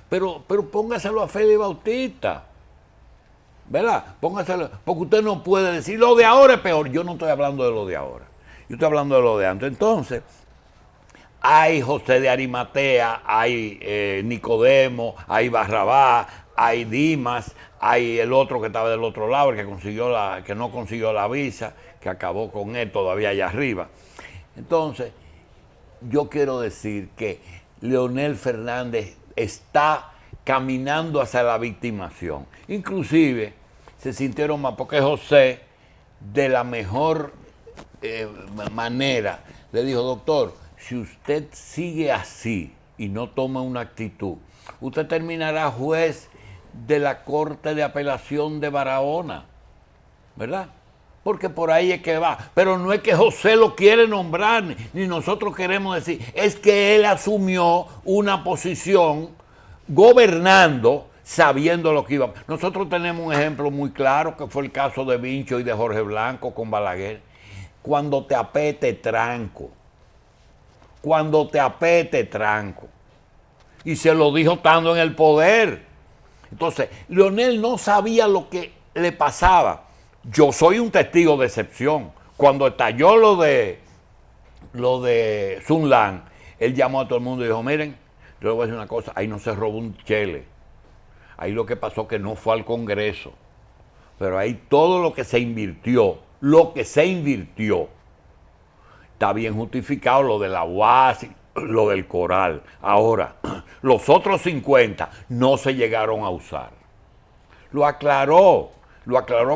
pero póngaselo a Félix Bautista, ¿verdad? Póngaselo, porque usted no puede decir, lo de ahora es peor. Yo no estoy hablando de lo de ahora, yo estoy hablando de lo de antes. Entonces, hay José de Arimatea, hay Nicodemo, hay Barrabás, hay Dimas, hay el otro que estaba del otro lado, el que no consiguió la visa, que acabó con él todavía allá arriba. Entonces, yo quiero decir que Leonel Fernández está caminando hacia la victimación. Inclusive, se sintieron más, porque José, de la mejor manera, le dijo, doctor, si usted sigue así y no toma una actitud, usted terminará juez de la Corte de Apelación de Barahona, ¿verdad? porque por ahí es que va. Pero no es que José lo quiere nombrar, ni nosotros queremos decir, es que él asumió una posición gobernando, sabiendo lo que iba. Nosotros tenemos un ejemplo muy claro, que fue el caso de Vincho y de Jorge Blanco con Balaguer. Cuando te apete, tranco. Cuando te apete, tranco. Y se lo dijo estando en el poder. Entonces, Leonel no sabía lo que le pasaba. Yo soy un testigo de excepción. Cuando estalló lo de Sunland, él llamó a todo el mundo y dijo, miren, yo le voy a decir una cosa, ahí no se robó un chele. Ahí lo que pasó que no fue al Congreso. Pero ahí todo lo que se invirtió, está bien justificado, lo de la UAS, lo del Coral. Ahora, los otros 50 no se llegaron a usar. Lo aclaró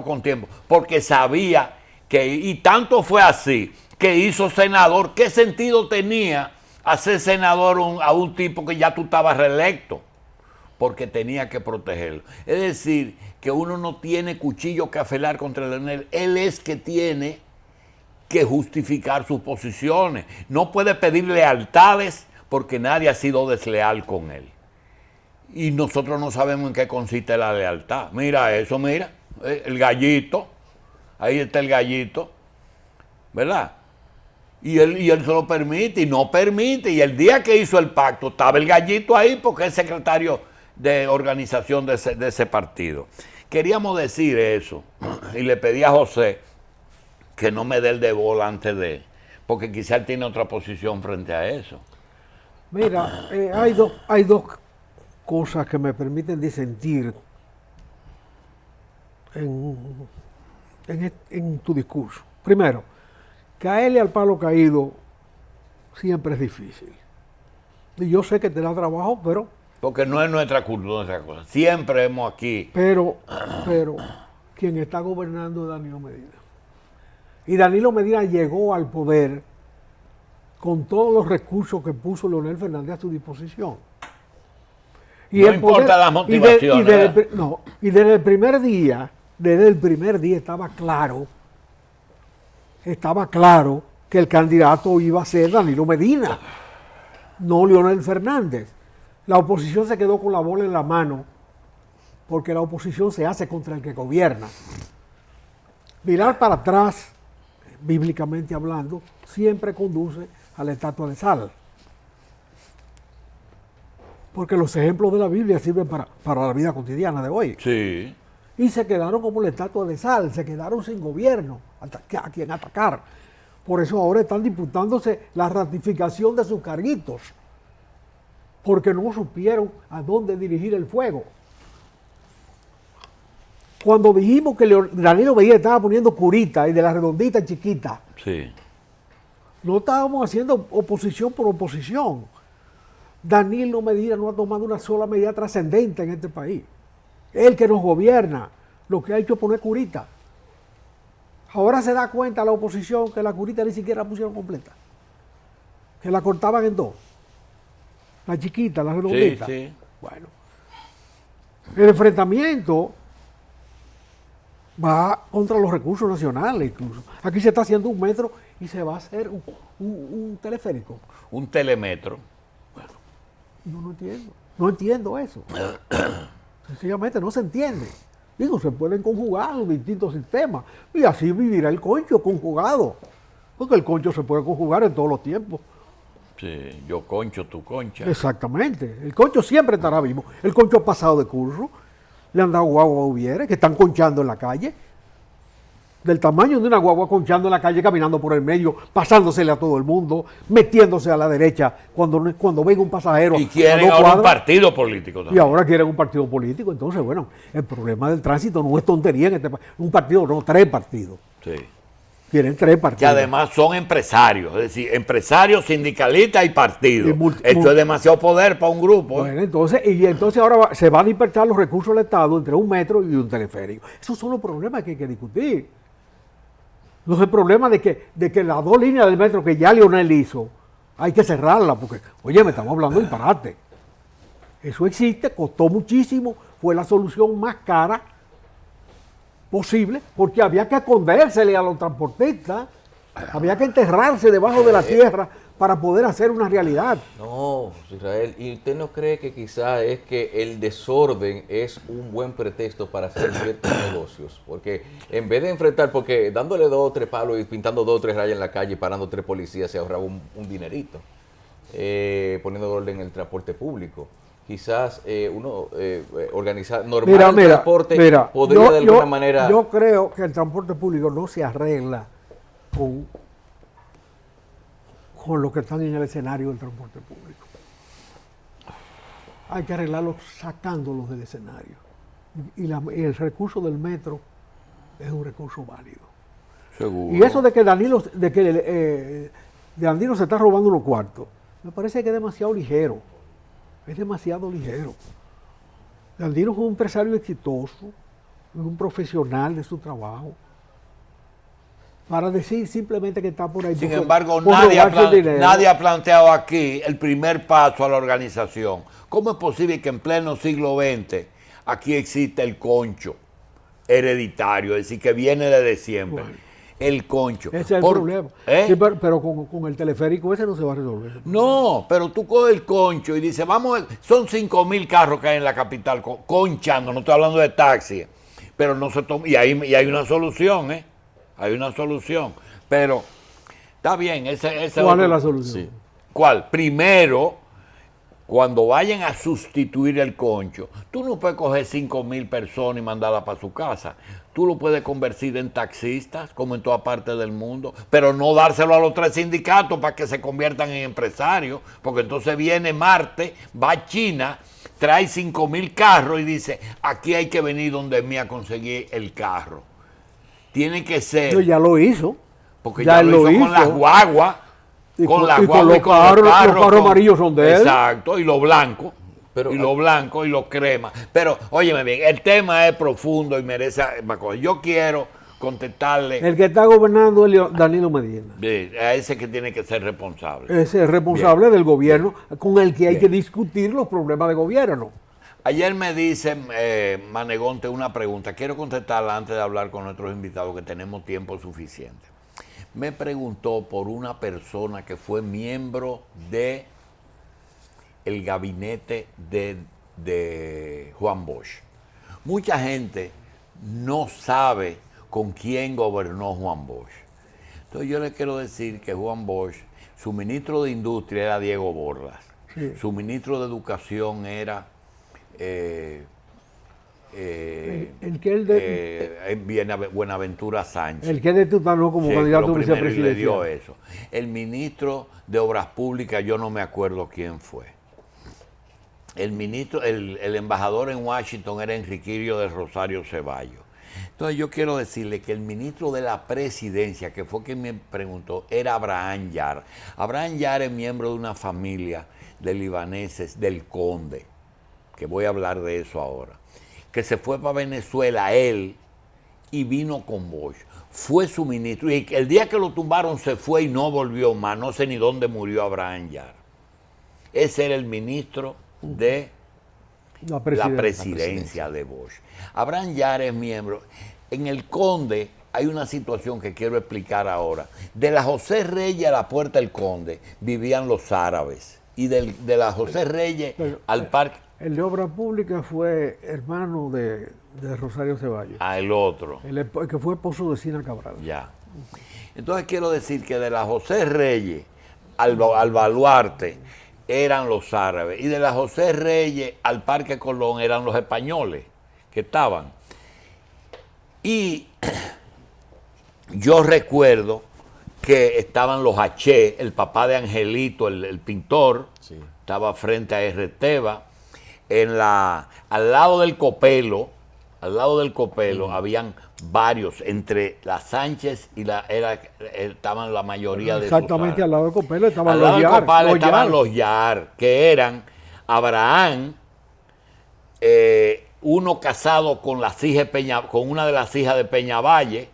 con tiempo, porque sabía que, y tanto fue así, que hizo senador. ¿Qué sentido tenía hacer senador a un tipo que ya tú estabas reelecto? Porque tenía que protegerlo. Es decir, que uno no tiene cuchillo que afilar contra Leonel. Él es que tiene que justificar sus posiciones. No puede pedir lealtades porque nadie ha sido desleal con él. Y nosotros no sabemos en qué consiste la lealtad. Mira eso, mira, el gallito. Ahí está el gallito, ¿verdad? Y él se lo permite y no permite. Y el día que hizo el pacto estaba el gallito ahí porque es secretario de organización de ese partido. Queríamos decir eso y le pedí a José que no me dé el de bola antes de, porque quizá él tiene otra posición frente a eso. Mira, hay dos cosas que me permiten disentir en tu discurso. Primero, caerle al palo caído siempre es difícil. Y yo sé que te da trabajo, pero... Porque no es nuestra cultura, nuestra cosa. Siempre hemos aquí... Pero quien está gobernando es Danilo Medina. Y Danilo Medina llegó al poder con todos los recursos que puso Leonel Fernández a su disposición. Y no importa la motivación. Y desde el primer día estaba claro que el candidato iba a ser Danilo Medina, no Leonel Fernández. La oposición se quedó con la bola en la mano porque la oposición se hace contra el que gobierna. Mirar para atrás, bíblicamente hablando, siempre conduce a la estatua de sal. Porque los ejemplos de la Biblia sirven para la vida cotidiana de hoy. Sí. Y se quedaron como la estatua de sal, se quedaron sin gobierno, a quien atacar. Por eso ahora están disputándose la ratificación de sus carguitos, porque no supieron a dónde dirigir el fuego. Cuando dijimos que Danilo Medina estaba poniendo curita y de la redondita chiquita, sí, no estábamos haciendo oposición por oposición. Danilo Medina no ha tomado una sola medida trascendente en este país. Él que nos gobierna, lo que ha hecho es poner curita. Ahora se da cuenta la oposición que la curita ni siquiera la pusieron completa, que la cortaban en dos. La chiquita, la redondita. Sí, sí. Bueno, el enfrentamiento va contra los recursos nacionales incluso. Aquí se está haciendo un metro y se va a hacer un teleférico. Un telemetro. Bueno, yo no entiendo eso. Sencillamente no se entiende. Digo, se pueden conjugar los distintos sistemas y así vivirá el concho conjugado. Porque el concho se puede conjugar en todos los tiempos. Sí, yo concho, tú concha. Exactamente. El concho siempre estará vivo. El concho ha pasado de curso. Le han dado guagua a Ubiere, que están conchando en la calle. Del tamaño de una guagua conchando en la calle, caminando por el medio, pasándosele a todo el mundo, metiéndose a la derecha cuando venga un pasajero. Y quieren ahora un partido político también. Y ahora quieren un partido político. Entonces, bueno, el problema del tránsito no es tontería en este país. Un partido, no, 3 partidos. Sí. Tienen 3 partidos. Que además son empresarios, es decir, empresarios, sindicalistas y partidos. Esto es demasiado poder para un grupo. Bueno, entonces ahora se van a dispersar los recursos del Estado entre un metro y un teleférico. Esos son los problemas que hay que discutir. No es el problema de que las 2 líneas del metro que ya Leonel hizo, hay que cerrarla, porque, oye, me estamos hablando de disparate. Eso existe, costó muchísimo, fue la solución más cara, posible, porque había que escondérsele a los transportistas, había que enterrarse debajo de la tierra para poder hacer una realidad. No, Israel, ¿y usted no cree que quizá es que el desorden es un buen pretexto para hacer ciertos negocios? Porque en vez de enfrentar, porque dándole 2 o 3 palos y pintando 2 o 3 rayas en la calle y parando 3 policías se ahorraba un dinerito, poniendo orden en el transporte público. Quizás uno organizar, normal el transporte podría de alguna manera... Yo creo que el transporte público no se arregla con los que están en el escenario del transporte público. Hay que arreglarlos sacándolos del escenario. Y el recurso del metro es un recurso válido. Seguro. Y eso de que Danilo se está robando unos cuartos, me parece que es demasiado ligero. Es demasiado ligero. Danilo es un empresario exitoso, es un profesional de su trabajo. Para decir simplemente que está por ahí. Sin embargo, nadie ha planteado aquí el primer paso a la organización. ¿Cómo es posible que en pleno siglo XX aquí existe el concho hereditario, es decir, que viene desde siempre? Bueno, el concho. Ese es el problema. Sí, pero con el teleférico ese no se va a resolver. No, pero tú coges el concho y dices, son 5.000 carros que hay en la capital conchando, no estoy hablando de taxi, pero no se toma, y hay una solución, Hay una solución, pero está bien. ¿Cuál es la solución? Sí. ¿Cuál? Primero, cuando vayan a sustituir el concho, tú no puedes coger 5.000 personas y mandarlas para su casa. Tú lo puedes convertir en taxistas, como en toda parte del mundo, pero no dárselo a los 3 sindicatos para que se conviertan en empresarios, porque entonces viene Marte, va a China, trae 5.000 carros y dice, aquí hay que venir donde mí a conseguir el carro. Tiene que ser. Pero ya lo hizo. Porque ya lo hizo con las guaguas. Con las guaguas y con los carros amarillos son de él. Exacto, y los blancos. Y los blancos y los cremas. Pero, óyeme bien, el tema es profundo y merece. Yo quiero contestarle. El que está gobernando es Danilo Medina. A ese que tiene que ser responsable. Ese es responsable del gobierno con el que hay que discutir los problemas de gobierno. Ayer me dice Manegonte una pregunta, quiero contestarla antes de hablar con nuestros invitados, que tenemos tiempo suficiente. Me preguntó por una persona que fue miembro de el gabinete de Juan Bosch. Mucha gente no sabe con quién gobernó Juan Bosch. Entonces yo les quiero decir que Juan Bosch, su ministro de Industria era Diego Bordas, sí. Su ministro de Educación era Buenaventura Sánchez. El que detutanó como candidato a vicepresidencia. Le dio eso. El ministro de Obras Públicas, yo no me acuerdo quién fue. El embajador en Washington era Enriquillo de Rosario Ceballos. Entonces yo quiero decirle que el ministro de la presidencia, que fue quien me preguntó, era Abraham Yar. Abraham Yar es miembro de una familia de libaneses del Conde, que voy a hablar de eso ahora, que se fue para Venezuela él y vino con Bosch. Fue su ministro y el día que lo tumbaron se fue y no volvió más. No sé ni dónde murió Abraham Yar. Ese era el ministro de la presidencia de Bosch. Abraham Yar es miembro. En el Conde hay una situación que quiero explicar ahora. De la José Reyes a la Puerta del Conde vivían los árabes. Y de la José Reyes al parque. El de Obra Pública fue hermano de Rosario Ceballos. El otro. El que fue esposo de Sina Cabral. Ya. Entonces quiero decir que de la José Reyes al Baluarte eran los árabes. Y de la José Reyes al Parque Colón eran los españoles que estaban. Y yo recuerdo que estaban los H, el papá de Angelito, el pintor, sí. Estaba frente a Erreteva. Al lado del Copelo, habían varios, entre la Sánchez y estaban la mayoría de exactamente al lado del Copelo estaban los Yar, que eran Abraham, uno casado con una de las hijas de Peñavalle.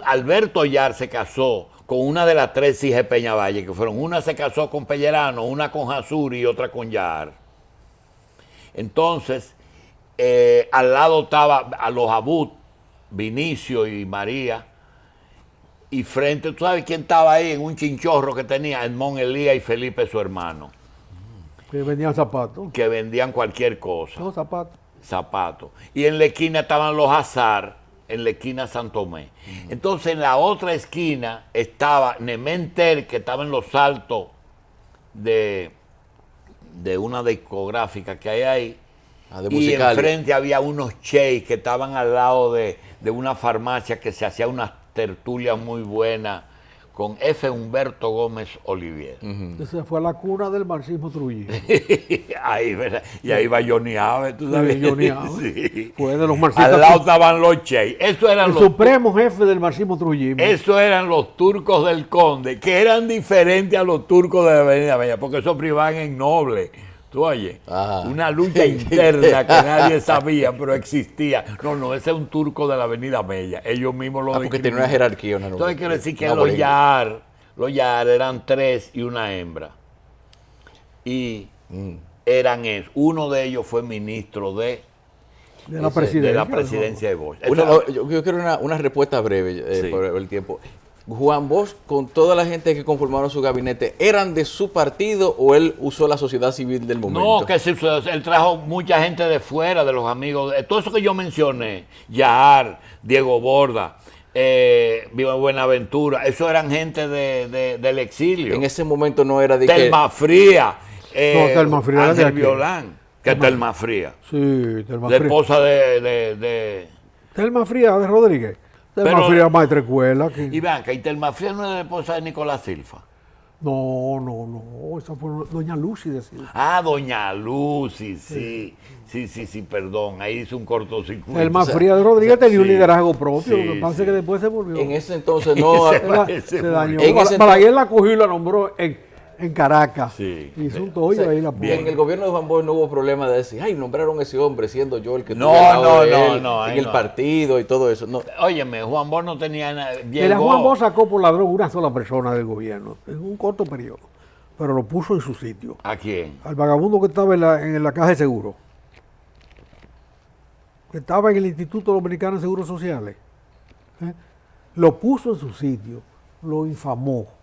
Alberto Yar se casó con una de las 3 hijas de Peñavalle, que fueron, una se casó con Pellerano, una con Jasuri y otra con Yar. Entonces, al lado estaba a los Abut, Vinicio y María, y frente, ¿tú sabes quién estaba ahí en un chinchorro que tenía? Edmond Elías y Felipe, su hermano. Que vendían zapatos. Que vendían cualquier cosa. No, zapatos. Zapatos. Y en la esquina estaban los Azar, en la esquina San Tomé. Entonces en la otra esquina estaba Nementer, que estaba en los altos de una discográfica que hay ahí. De y Musicalia. enfrente había unos Chey que estaban al lado de una farmacia que se hacía unas tertulias muy buenas con F. Humberto Gómez Olivier. Esa fue la cuna del marxismo trujillino. Ahí, ¿verdad? Y ahí va Johnny Aves, ¿tú sabes? Sí, Johnny Aves. Sí. Fue de los marxistas. Al lado estaban los Chey. Eso eran El los supremo jefe del marxismo trujillino. Eso eran los turcos del Conde, que eran diferentes a los turcos de la Avenida Bella, porque esos privaban en Noble. Tú oyes, una lucha interna que nadie sabía, pero existía. No, ese es un turco de la Avenida Bella. Ellos mismos lo porque tenía una jerarquía. Entonces quiere decir que los Yar eran 3 y una hembra. Y eran eso. Uno de ellos fue ministro de la presidencia de Bosch. Yo quiero una respuesta breve por el tiempo. Juan Bosch, con toda la gente que conformaron su gabinete, ¿eran de su partido o él usó la sociedad civil del momento? No, que sí, él trajo mucha gente de fuera, de los amigos, todo eso que yo mencioné, Yar, Diego Borda, Buenaventura, eso eran gente del exilio. En ese momento no era de Telma Fría, Telma Fría era de Ángel aquí. Violán, que es Telma Fría. Sí, Telma La Fría. esposa de Telma Fría de Rodríguez. Telma Fría, maestra escuela. Y vean, que Telma Fría no es la esposa de Nicolás Silva. No, esa fue doña Lucy de Silva. Ah, doña Lucy, sí, perdón, ahí hizo un cortocircuito. Telma Fría de Rodríguez tenía un sí, liderazgo propio, sí, lo que pasa es que después se volvió. En ese entonces no... se dañó. En ese Balaguer la cogió y la nombró en Caracas. Sí. Hizo un tollo ahí la puso. En el gobierno de Juan Bosch no hubo problema de decir, ay, nombraron a ese hombre siendo yo el que No, estuve al lado de no, él, no, en ahí el no. partido y todo eso. No. Óyeme, Juan Bosch no tenía nada. Mira, Juan Bosch sacó por la droga una sola persona del gobierno, en un corto periodo, pero lo puso en su sitio. ¿A quién? Al vagabundo que estaba en la caja de seguro, que estaba en el Instituto Dominicano de Seguros Sociales. Lo puso en su sitio, lo infamó.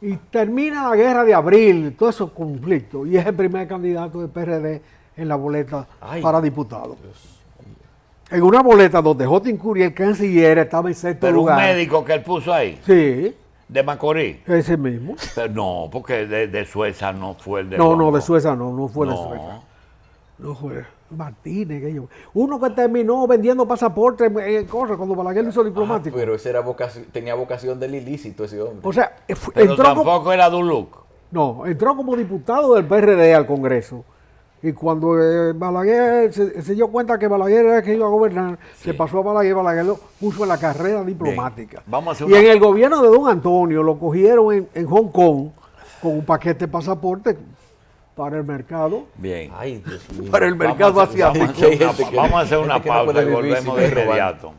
Y termina la guerra de abril, todos esos conflictos, y es el primer candidato del PRD en la boleta para diputado. En una boleta donde J. Incuri, el canciller, estaba en sexto Pero lugar. un médico que él puso ahí, Sí, de Macorís. ese mismo. Pero no, porque de Sueza no fue el de No, Juan de Bosch. Sueza no fue de Sueza. No fue Martínez, que yo. Uno que terminó vendiendo pasaportes en cosas cuando Balaguer lo hizo diplomático. Pero ese tenía vocación del ilícito ese hombre. O sea, Pero entró tampoco era Duluc. entró como diputado del PRD al Congreso. Y cuando Balaguer se dio cuenta que Balaguer era el que iba a gobernar, se pasó a Balaguer lo puso en la carrera diplomática. Bien, vamos a hacer y en el gobierno de don Antonio lo cogieron en Hong Kong con un paquete de pasaporte para el mercado. Bien. Ay, Dios mío. Para el mercado asiático. Vamos a hacer una pausa y volvemos de inmediato.